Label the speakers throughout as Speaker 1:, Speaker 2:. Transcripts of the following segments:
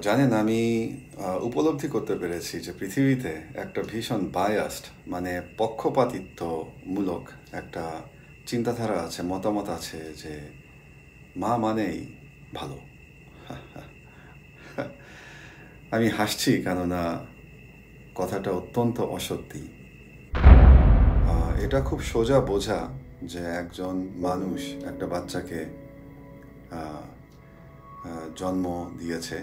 Speaker 1: জানেন আমি উপলব্ধি করতে পেরেছি যে পৃথিবীতে একটা ভীষণ বায়াসড মানে পক্ষপাতিত্বমূলক একটা চিন্তাধারা আছে, মতামত আছে যে মা মানেই ভালো। আমি হাসছি কেননা কথাটা অত্যন্ত অসত্যি। এটা খুব সোজা বোঝা যে একজন মানুষ একটা বাচ্চাকে আহ, জন্ম দিয়েছে।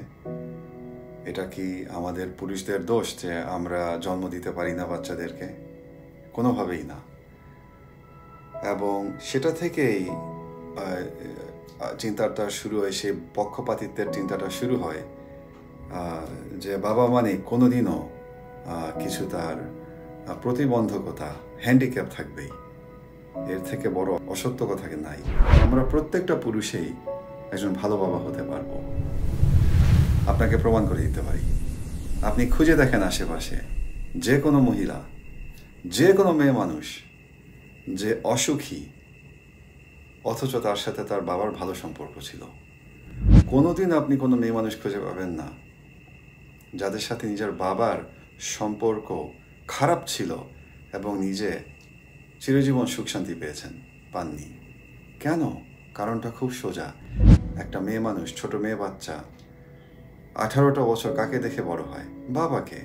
Speaker 1: এটা কি আমাদের পুরুষদের দোষ যে আমরা জন্ম দিতে পারি না বাচ্চাদেরকে? কোনোভাবেই না। এবং সেটা থেকেই চিন্তাটা শুরু হয়, সেই পক্ষপাতিত্বের চিন্তাটা শুরু হয় যে বাবা মানে কোনোদিনও কিছু তার প্রতিবন্ধকতা, হ্যান্ডিক্যাপ থাকবেই। এর থেকে বড় অসত্য কথা নাই। আমরা প্রত্যেকটা পুরুষেই একজন ভালো বাবা হতে পারবো। আপনাকে প্রমাণ করে দিতে পারি। আপনি খুঁজে দেখেন আশেপাশে যে কোনো মহিলা, যে কোনো মেয়ে মানুষ যে অসুখী অথচ তার সাথে তার বাবার ভালো সম্পর্ক ছিল। কোনোদিন আপনি কোনো মেয়ে মানুষ খুঁজে পাবেন না যাদের সাথে নিজের বাবার সম্পর্ক খারাপ ছিল এবং নিজে চিরজীবন সুখ শান্তি পেয়েছেন, পাননি। কেন? কারণটা খুব সোজা। একটা মেয়ে মানুষ, ছোট মেয়ে বাচ্চা 18টা বছর কাকে দেখে বড় হয়? বাবাকে।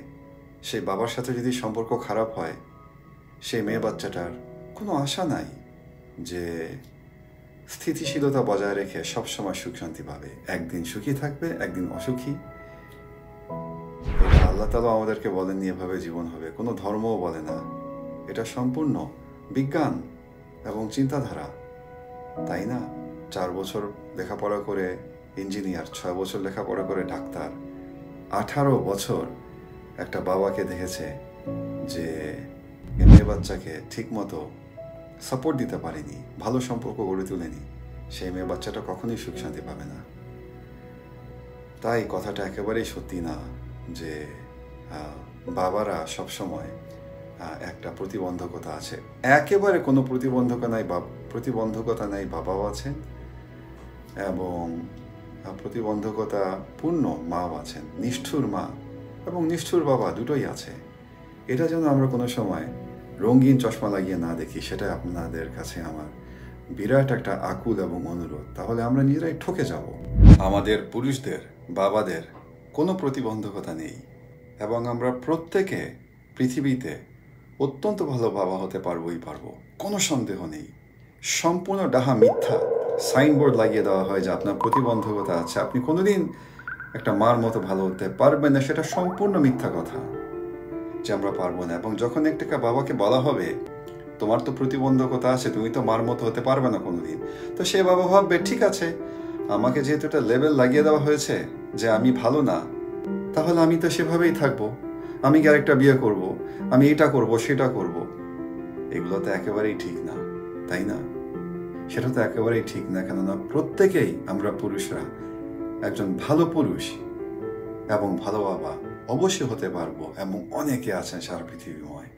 Speaker 1: সেই বাবার সাথে যদি সম্পর্ক খারাপ হয়, সেই মেয়ে বাচ্চাটার কোনো আশা নাই যে স্থিতিশীলতা বজায় রেখে সবসময় সুখ শান্তি পাবে। একদিন সুখী থাকবে, একদিন অসুখী। এটা আল্লাহ তাআলা আমাদেরকে বলেননি এভাবে জীবন হবে, কোনো ধর্মও বলে না। এটা সম্পূর্ণ বিজ্ঞান এবং চিন্তাধারা, তাই না? 4 বছর লেখাপড়া করে ইঞ্জিনিয়ার, 6 বছর লেখাপড়া করে ডাক্তার, 18 বছর একটা বাবাকে দেখেছে যে মেয়ে বাচ্চাকে ঠিক মতো সাপোর্ট দিতে পারেনি, ভালো সম্পর্ক গড়ে তোলেনি। সেই মেয়ে বাচ্চাটা কখনোই সুখ শান্তি পাবে না। তাই কথাটা একেবারেই সত্যি না যে বাবারা সবসময় একটা প্রতিবন্ধকতা আছে। একেবারে কোনো প্রতিবন্ধকতা নাই, বাবাও আছেন এবং প্রতিবন্ধকতা পূর্ণ মাও আছেন। নিষ্ঠুর মা এবং নিষ্ঠুর বাবা দুটোই আছে। এটা যেন আমরা কোনো সময় রঙিন চশমা লাগিয়ে না দেখি, সেটা আপনাদের কাছে আমার বিরাট একটা আকুল এবং অনুরোধ। তাহলে আমরা নিজেরাই ঠকে যাব। আমাদের পুরুষদের, বাবাদের কোনো প্রতিবন্ধকতা নেই এবং আমরা প্রত্যেকে পৃথিবীতে অত্যন্ত ভালো বাবা হতে পারবোই পারবো, কোনো সন্দেহ নেই। সম্পূর্ণ ডাহা মিথ্যা সাইনবোর্ড লাগিয়ে দেওয়া হয় যে আপনার প্রতিবন্ধকতা আছে, আপনি কোনোদিন একটা মার মতো ভালো হতে পারবেন না। সেটা সম্পূর্ণ মিথ্যা কথা যে আমরা পারবো না। এবং যখন একটা বাবাকে বলা হবে তোমার তো প্রতিবন্ধকতা আছে, তুমি তো মার মতো হতে পারবে না কোনোদিন, তো সে বাবা ভাববে ঠিক আছে, আমাকে যেহেতু একটা লেবেল লাগিয়ে দেওয়া হয়েছে যে আমি ভালো না, তাহলে আমি তো সেভাবেই থাকবো। আমি কি আরেকটা বিয়ে করব, আমি এটা করব, সেটা করব। এগুলো তো একেবারেই ঠিক না, তাই না? সেটা তো একেবারেই ঠিক না। কেননা প্রত্যেকেই আমরা পুরুষরা একজন ভালো পুরুষ এবং ভালো বাবা অবশ্যই হতে পারবো, এবং অনেকে আছেন সারা পৃথিবীময়।